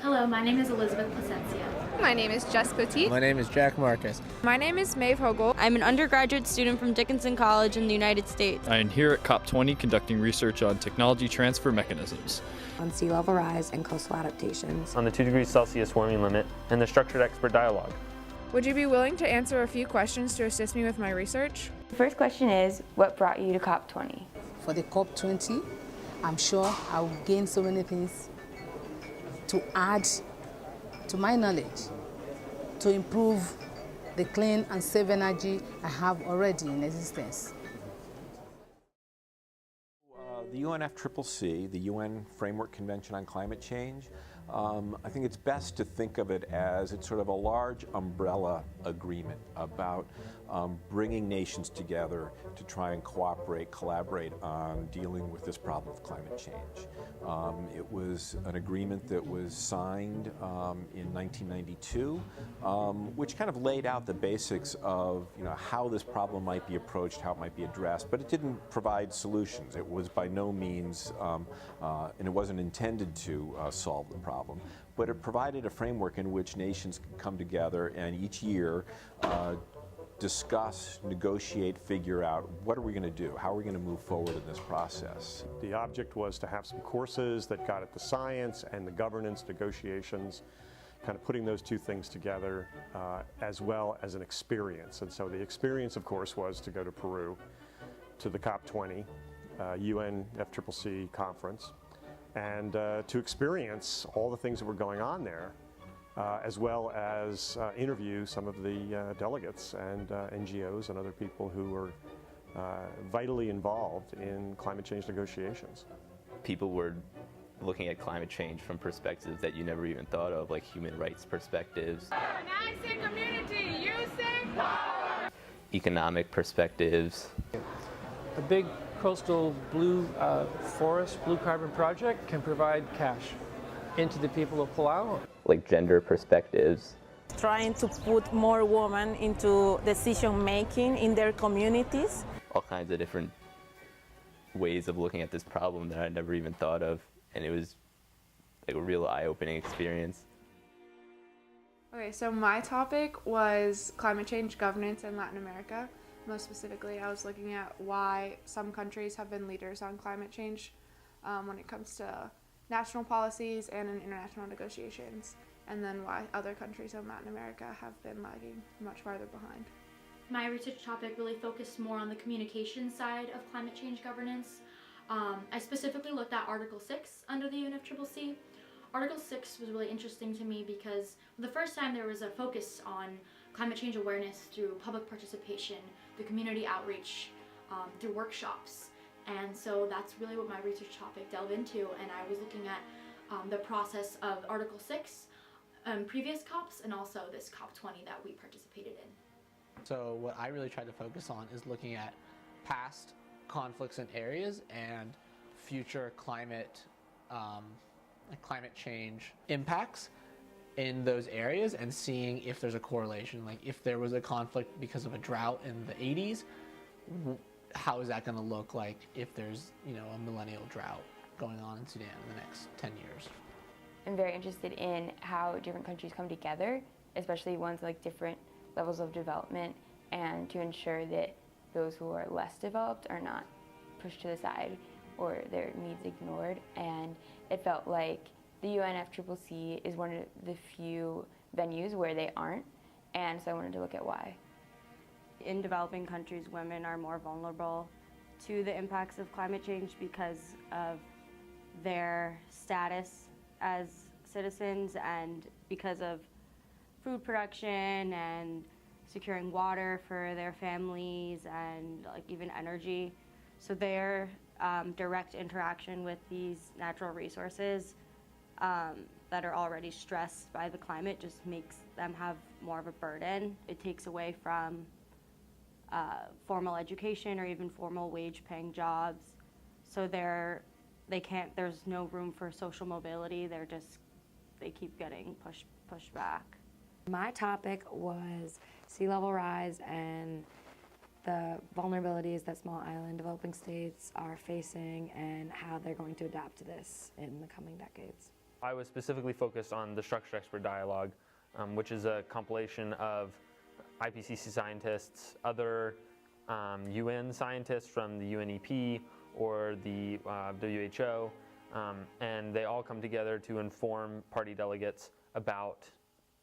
Hello, my name is Elizabeth Plascencia. My name is Jess Petit. My name is Jack Marcus. My name is Maeve Hogel. I'm an undergraduate student from Dickinson College in the United States. I am here at COP20 conducting research on technology transfer mechanisms, on sea level rise and coastal adaptations, on the 2 degrees Celsius warming limit, and the structured expert dialogue. Would you be willing to answer a few questions to assist me with my research? The first question is, what brought you to COP20? For the COP20, I'm sure I will gain so many things to add to my knowledge, to improve the clean and safe energy I have already in existence. The UNFCCC, the UN Framework Convention on Climate Change, I think it's best to think of it as it's sort of a large umbrella agreement about bringing nations together to try and collaborate on dealing with this problem of climate change. It was an agreement that was signed in 1992, which kind of laid out the basics of how this problem might be approached, how it might be addressed, but it didn't provide solutions. It was by no means, and it wasn't intended to solve the problem, but it provided a framework in which nations could come together and each year discuss, negotiate, figure out what are we going to do, how are we going to move forward in this process. The object was to have some courses that got at the science and the governance negotiations, kind of putting those two things together, as well as an experience. And so the experience, of course, was to go to Peru to the COP20 UNFCCC conference and to experience all the things that were going on there, as well as interview some of the delegates and NGOs and other people who were vitally involved in climate change negotiations. People were looking at climate change from perspectives that you never even thought of, like human rights perspectives, I say community, you say power. Economic perspectives. A big coastal blue forest, blue carbon project can provide cash into the people of Palau. Like gender perspectives. Trying to put more women into decision making in their communities. All kinds of different ways of looking at this problem that I never even thought of, and it was like a real eye-opening experience. Okay, so my topic was climate change governance in Latin America. Most specifically, I was looking at why some countries have been leaders on climate change when it comes to national policies and in international negotiations, and then why other countries in Latin America have been lagging much farther behind. My research topic really focused more on the communication side of climate change governance. I specifically looked at Article 6 under the UNFCCC. Article 6 was really interesting to me because for the first time there was a focus on climate change awareness through public participation, through community outreach, through workshops. And so that's really what my research topic delved into, and I was looking at the process of Article 6, previous COPs, and also this COP20 that we participated in. So what I really tried to focus on is looking at past conflicts in areas and future climate change impacts in those areas, and seeing if there's a correlation. Like if there was a conflict because of a drought in the 80s, how is that going to look like if there's a millennial drought going on in Sudan in the next 10 years? I'm very interested in how different countries come together, especially ones like different levels of development, and to ensure that those who are less developed are not pushed to the side or their needs ignored. And it felt like the UNFCCC is one of the few venues where they aren't, and so I wanted to look at why. In developing countries, women are more vulnerable to the impacts of climate change because of their status as citizens and because of food production and securing water for their families and even energy. So their direct interaction with these natural resources that are already stressed by the climate just makes them have more of a burden. It takes away from formal education or even formal wage-paying jobs. So there's no room for social mobility. They keep getting pushed back. My topic was sea level rise and the vulnerabilities that small island developing states are facing and how they're going to adapt to this in the coming decades. I was specifically focused on the Structured Expert Dialogue, which is a compilation of IPCC scientists, other UN scientists from the UNEP or the WHO, and they all come together to inform party delegates about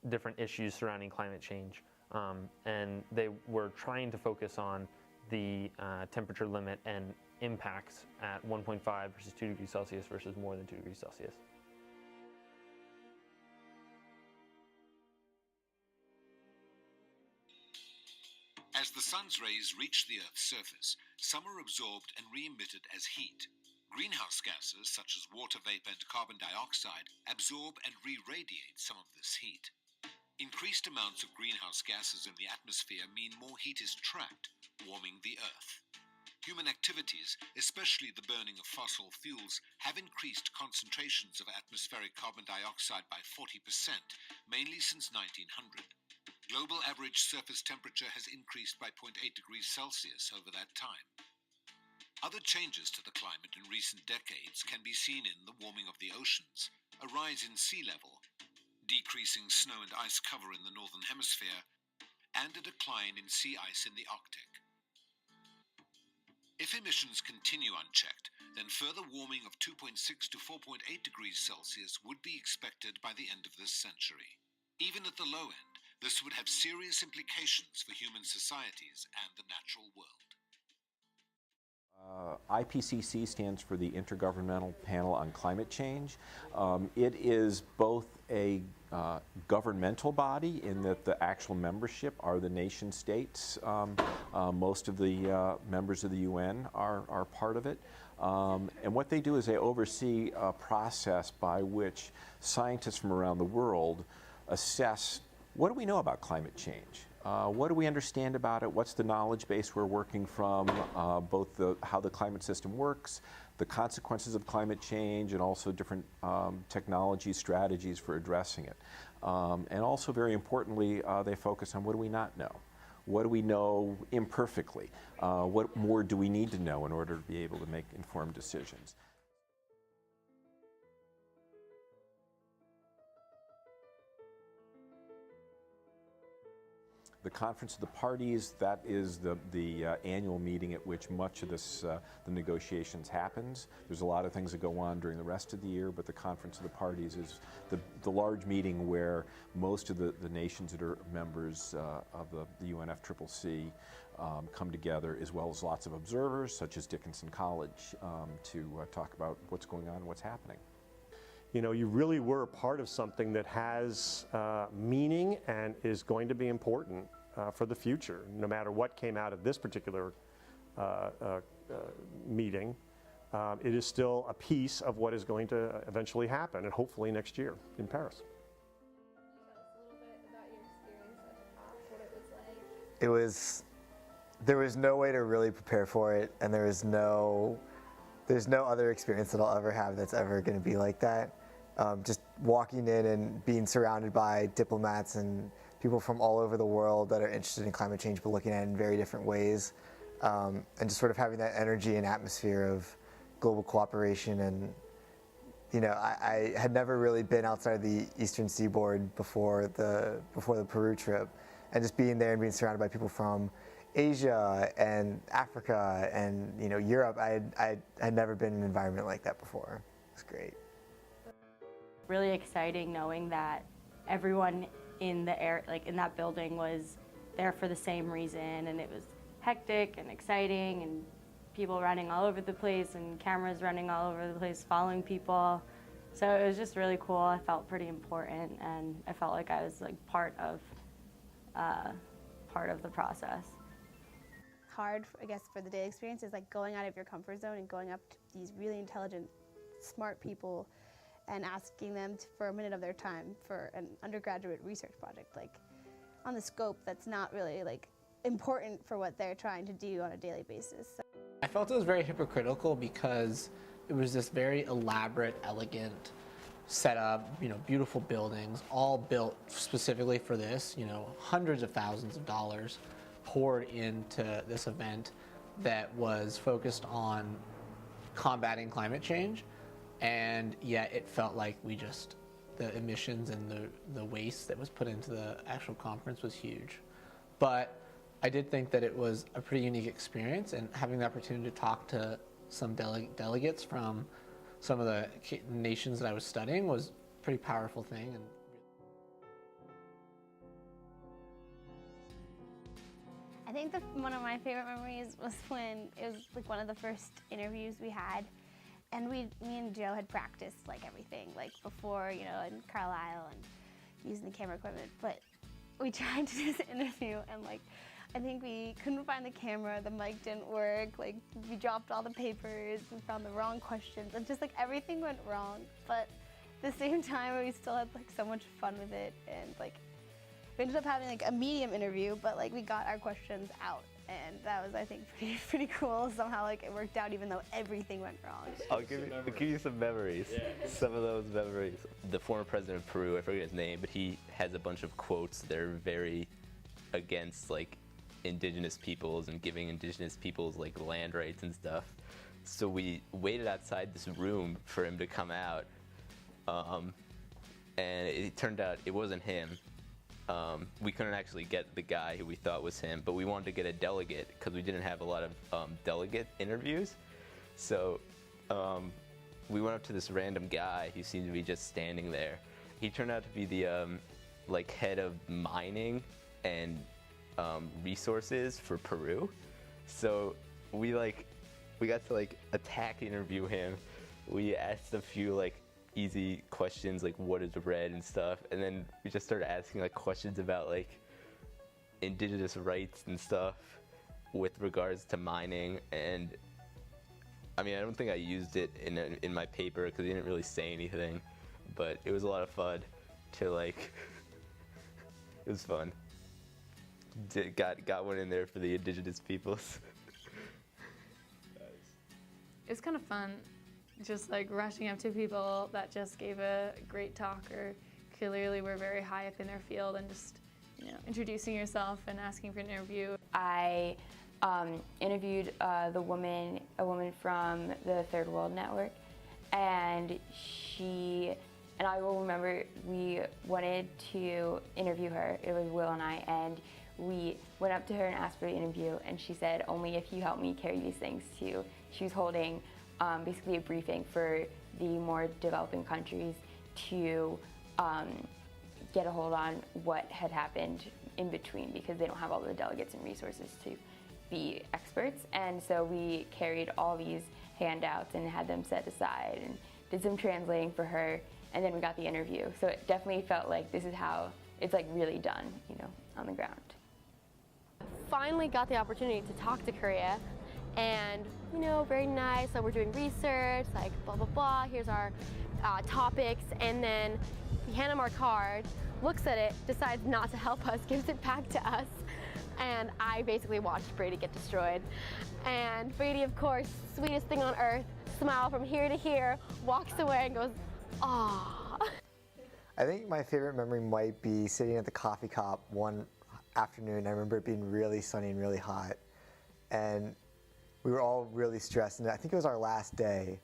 different issues surrounding climate change. And they were trying to focus on the temperature limit and impacts at 1.5 versus 2 degrees Celsius versus more than 2 degrees Celsius. As the sun's rays reach the Earth's surface, some are absorbed and re-emitted as heat. Greenhouse gases, such as water vapor and carbon dioxide, absorb and re-radiate some of this heat. Increased amounts of greenhouse gases in the atmosphere mean more heat is trapped, warming the Earth. Human activities, especially the burning of fossil fuels, have increased concentrations of atmospheric carbon dioxide by 40%, mainly since 1900. Global average surface temperature has increased by 0.8 degrees Celsius over that time. Other changes to the climate in recent decades can be seen in the warming of the oceans, a rise in sea level, decreasing snow and ice cover in the northern hemisphere, and a decline in sea ice in the Arctic. If emissions continue unchecked, then further warming of 2.6 to 4.8 degrees Celsius would be expected by the end of this century. Even at the low end, this would have serious implications for human societies and the natural world. IPCC stands for the Intergovernmental Panel on Climate Change. It is both a governmental body in that the actual membership are the nation states. Most of the members of the UN are part of it. And what they do is they oversee a process by which scientists from around the world assess what do we know about climate change? What do we understand about it? What's the knowledge base we're working from? Both how the climate system works, the consequences of climate change, and also different technology strategies for addressing it. And also, very importantly, they focus on what do we not know? What do we know imperfectly? What more do we need to know in order to be able to make informed decisions? The Conference of the Parties, that is the annual meeting at which much of this, the negotiations happens. There's a lot of things that go on during the rest of the year, but the Conference of the Parties is the large meeting where most of the nations that are members of the UNFCCC come together, as well as lots of observers, such as Dickinson College, to talk about what's going on and what's happening. You know, you really were a part of something that has meaning and is going to be important for the future. No matter what came out of this particular meeting, it is still a piece of what is going to eventually happen, and hopefully next year in Paris. There was no way to really prepare for it, and there's no other experience that I'll ever have that's ever going to be like that. Just walking in and being surrounded by diplomats and people from all over the world that are interested in climate change but looking at it in very different ways, and just sort of having that energy and atmosphere of global cooperation. And you know, I had never really been outside the Eastern Seaboard before the Peru trip, and just being there and being surrounded by people from Asia and Africa and Europe. I had never been in an environment like that before. It's great. Really exciting knowing that everyone in the in that building was there for the same reason, and it was hectic and exciting and people running all over the place and cameras running all over the place following people. So it was just really cool. I felt pretty important, and I felt like I was like part of the process. Hard, I guess, for the day experience is like going out of your comfort zone and going up to these really intelligent, smart people and asking them for a minute of their time for an undergraduate research project, like on the scope that's not really like important for what they're trying to do on a daily basis. So. I felt it was very hypocritical because it was this very elaborate, elegant setup, beautiful buildings, all built specifically for this, hundreds of thousands of dollars poured into this event that was focused on combating climate change. and yet it felt like the emissions and the waste that was put into the actual conference was huge. But I did think that it was a pretty unique experience, and having the opportunity to talk to some delegates from some of the nations that I was studying was a pretty powerful thing. And I think one of my favorite memories was when it was like one of the first interviews we had, and me and Joe had practiced like everything like before, you know, in Carlisle and using the camera equipment. But we tried to do this interview, and like I think we couldn't find the camera, the mic didn't work, like we dropped all the papers, we found the wrong questions, and just like everything went wrong. But at the same time, we still had like so much fun with it, and like we ended up having like a medium interview, but like we got our questions out, and that was, I think, pretty cool. Somehow like it worked out even though everything went wrong. I'll give you some memories. Yeah. Some of those memories. The former president of Peru, I forget his name, but he has a bunch of quotes that are very against like indigenous peoples and giving indigenous peoples like land rights and stuff. So we waited outside this room for him to come out, and it turned out it wasn't him. We couldn't actually get the guy who we thought was him, but we wanted to get a delegate because we didn't have a lot of delegate interviews. So we went up to this random guy who seemed to be just standing there. He turned out to be the like head of mining and resources for Peru. So we got to like attack interview him. We asked a few like easy questions like what is red and stuff, and then we just started asking like questions about like indigenous rights and stuff with regards to mining. And I mean, I don't think I used it in my paper because he didn't really say anything, but it was a lot of fun to like it was fun. Got one in there for the indigenous peoples. It's kind of fun just like rushing up to people that just gave a great talk or clearly were very high up in their field, and just, you know, introducing yourself and asking for an interview. I interviewed a woman from the Third World Network, and I will remember we wanted to interview her. It was Will and I, and we went up to her and asked for the interview, and she said, only if you help me carry these things to. She was holding basically a briefing for the more developing countries to get a hold on what had happened in between, because they don't have all the delegates and resources to be experts. And so we carried all these handouts and had them set aside and did some translating for her, and then we got the interview. So it definitely felt like this is how it's like really done, you know, on the ground. Finally got the opportunity to talk to Korea, and you know, very nice. So we're doing research, like blah blah blah. Here's our topics, and then we hand him our card, looks at it, decides not to help us, gives it back to us, and I basically watched Brady get destroyed. And Brady, of course, sweetest thing on earth, smile from here to here, walks away and goes, "Ah." I think my favorite memory might be sitting at the coffee cup one afternoon. I remember it being really sunny and really hot, and we were all really stressed, and I think it was our last day,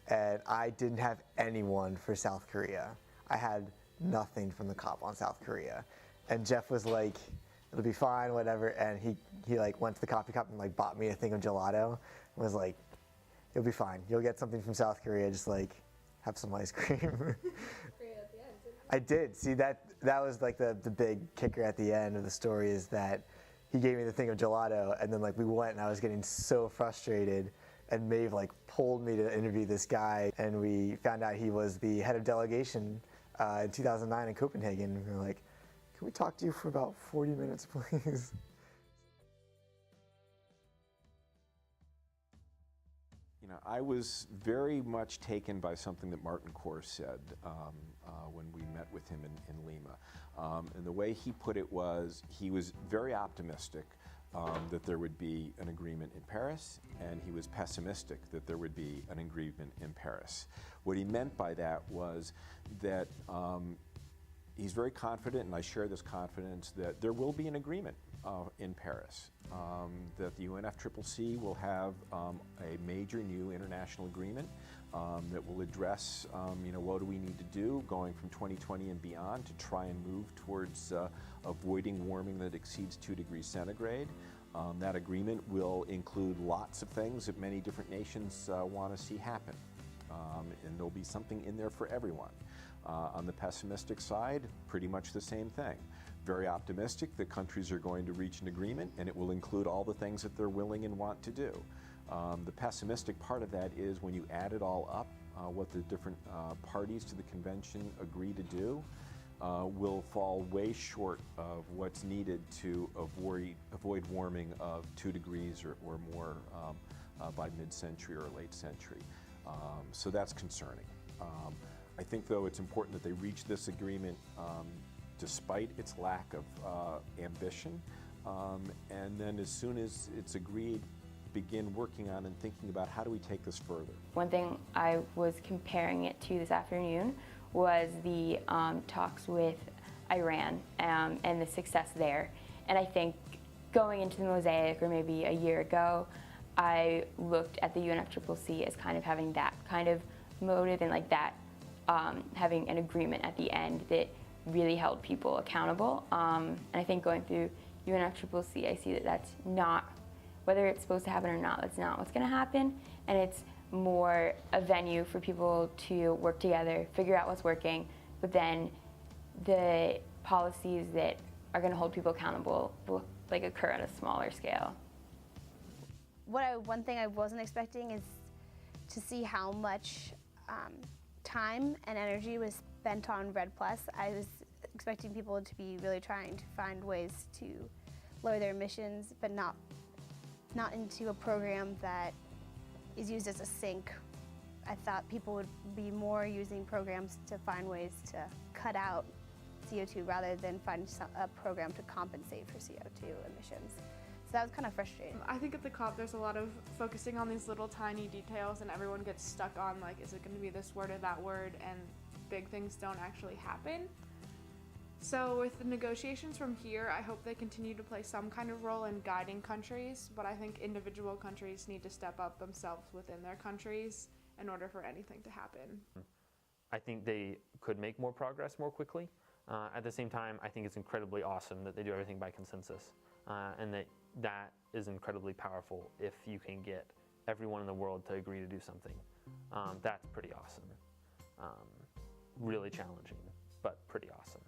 and I didn't have anyone for South Korea. I had nothing from the COP on South Korea, and Jeff was like, "It'll be fine, whatever," and he like went to the coffee cup and like bought me a thing of gelato, and was like, "It'll be fine. You'll get something from South Korea. Just like have some ice cream." I did. See, that was like the big kicker at the end of the story, is that he gave me the thing of gelato, and then like we went, and I was getting so frustrated, and Maeve like pulled me to interview this guy, and we found out he was the head of delegation in 2009 in Copenhagen. And we were like, "Can we talk to you for about 40 minutes, please?" You know, I was very much taken by something that Martin Kors said when we met with him in Lima. And the way he put it was, he was very optimistic that there would be an agreement in Paris, and he was pessimistic that there would be an agreement in Paris. What he meant by that was that he's very confident, and I share this confidence, that there will be an agreement in Paris, that the UNFCCC will have a major new international agreement that will address, what do we need to do going from 2020 and beyond to try and move towards avoiding warming that exceeds 2 degrees centigrade. That agreement will include lots of things that many different nations want to see happen. And there'll be something in there for everyone. On the pessimistic side, pretty much the same thing. Very optimistic that countries are going to reach an agreement, and it will include all the things that they're willing and want to do. The pessimistic part of that is when you add it all up, what the different parties to the convention agree to do will fall way short of what's needed to avoid warming of 2 degrees or more by mid-century or late century. So that's concerning. I think, though, it's important that they reach this agreement despite its lack of ambition, and then as soon as it's agreed, begin working on and thinking about how do we take this further. One thing I was comparing it to this afternoon was the talks with Iran and the success there. And I think going into the Mosaic, or maybe a year ago, I looked at the UNFCCC as kind of having that kind of motive and like that having an agreement at the end that really held people accountable. And I think going through UNFCCC, I see that that's not, whether it's supposed to happen or not, that's not what's going to happen. And it's more a venue for people to work together, figure out what's working, but then the policies that are going to hold people accountable will like occur at a smaller scale. One thing I wasn't expecting is to see how much time and energy was spent on REDD+. I was expecting people to be really trying to find ways to lower their emissions, but not into a program that is used as a sink. I thought people would be more using programs to find ways to cut out CO2 rather than find a program to compensate for CO2 emissions. So that was kind of frustrating. I think at the COP there's a lot of focusing on these little tiny details, and everyone gets stuck on like, is it going to be this word or that word, and big things don't actually happen. So with the negotiations from here, I hope they continue to play some kind of role in guiding countries, but I think individual countries need to step up themselves within their countries in order for anything to happen. I think they could make more progress more quickly. At the same time, I think it's incredibly awesome that they do everything by consensus, and that is incredibly powerful if you can get everyone in the world to agree to do something. That's pretty awesome. Really challenging, but pretty awesome.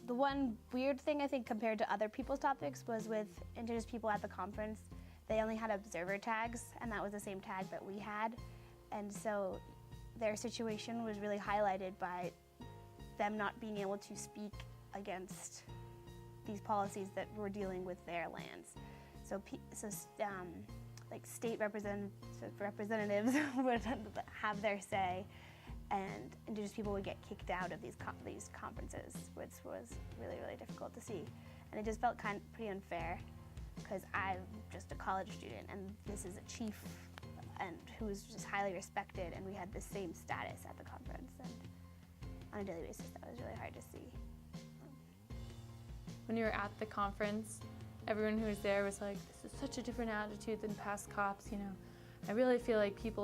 The one weird thing I think compared to other people's topics was with Indigenous people at the conference, they only had observer tags, and that was the same tag that we had. And so their situation was really highlighted by them not being able to speak against these policies that were dealing with their lands. So like state representatives would have their say, and Indigenous people would get kicked out of these conferences, which was really, really difficult to see. And it just felt pretty unfair, because I'm just a college student, and this is a chief and who was just highly respected, and we had the same status at the conference. And on a daily basis, that was really hard to see. When you were at the conference, everyone who was there was like, this is such a different attitude than past COPs, you know. I really feel like people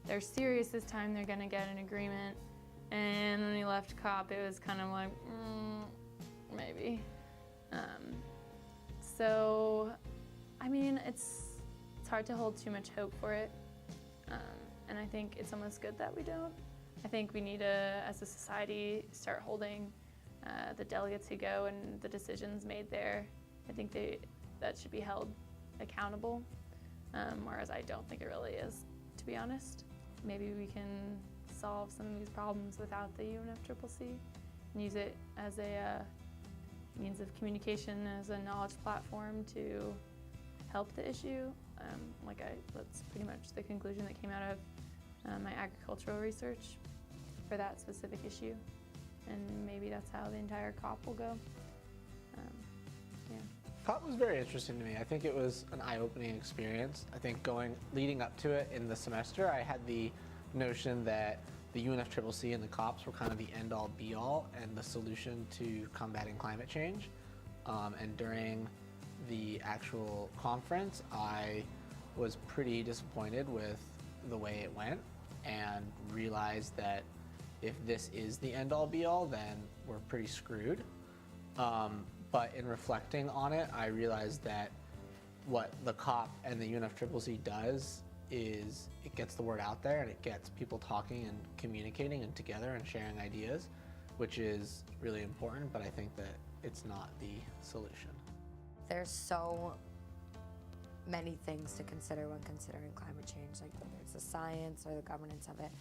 they're serious this time, they're gonna get an agreement. And when we left COP, it was kind of like, maybe. So, I mean, it's hard to hold too much hope for it. And I think it's almost good that we don't. I think we need to, as a society, start holding the delegates who go and the decisions made there. I think that should be held accountable, whereas I don't think it really is, to be honest. Maybe we can solve some of these problems without the UNFCCC and use it as a means of communication, as a knowledge platform to help the issue. That's pretty much the conclusion that came out of my agricultural research for that specific issue. And maybe that's how the entire COP will go. Yeah. COP was very interesting to me. I think it was an eye-opening experience. I think leading up to it in the semester, I had the notion that the UNFCCC and the COPs were kind of the end-all be-all and the solution to combating climate change. And during the actual conference, I was pretty disappointed with the way it went. and realized that if this is the end-all be-all, then we're pretty screwed. But in reflecting on it, I realized that what the COP and the UNFCCC does is it gets the word out there and it gets people talking and communicating and together and sharing ideas, which is really important, but I think that it's not the solution. There's so many things to consider when considering climate change, like whether it's the science or the governance of it.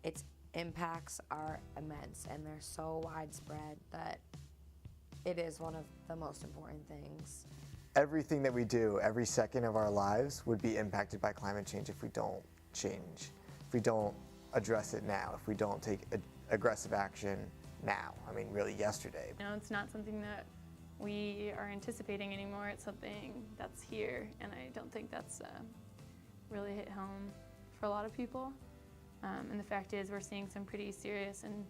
Its impacts are immense and they're so widespread that it is one of the most important things. Everything that we do, every second of our lives would be impacted by climate change if we don't change, if we don't address it now, if we don't take aggressive action now. I mean, really yesterday. You know, it's not something that we are anticipating anymore. It's something that's here, and I don't think that's really hit home for a lot of people. And the fact is, we're seeing some pretty serious and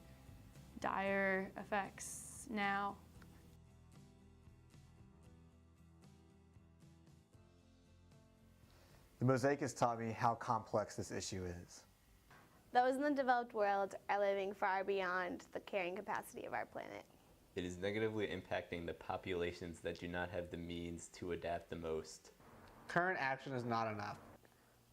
dire effects now. The Mosaic has taught me how complex this issue is. Those in the developed world are living far beyond the carrying capacity of our planet. It is negatively impacting the populations that do not have the means to adapt the most. Current action is not enough.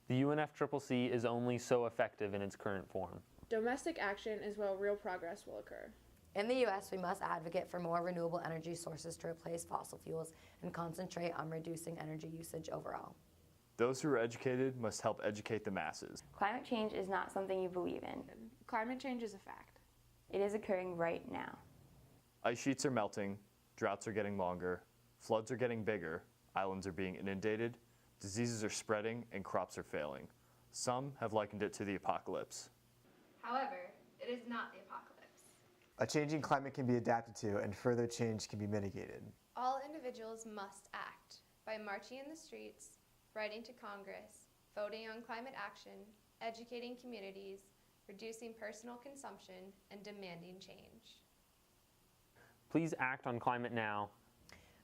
The UNFCCC is only so effective in its current form. Domestic action is where real progress will occur. In the U.S., we must advocate for more renewable energy sources to replace fossil fuels and concentrate on reducing energy usage overall. Those who are educated must help educate the masses. Climate change is not something you believe in. Climate change is a fact. It is occurring right now. Ice sheets are melting, droughts are getting longer, floods are getting bigger, islands are being inundated, diseases are spreading, and crops are failing. Some have likened it to the apocalypse. However, it is not the apocalypse. A changing climate can be adapted to and further change can be mitigated. All individuals must act by marching in the streets, writing to Congress, voting on climate action, educating communities, reducing personal consumption, and demanding change. Please act on climate now.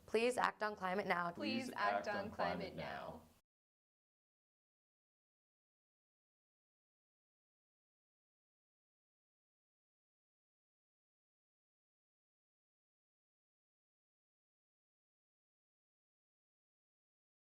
Please act on climate now. Please act on climate now.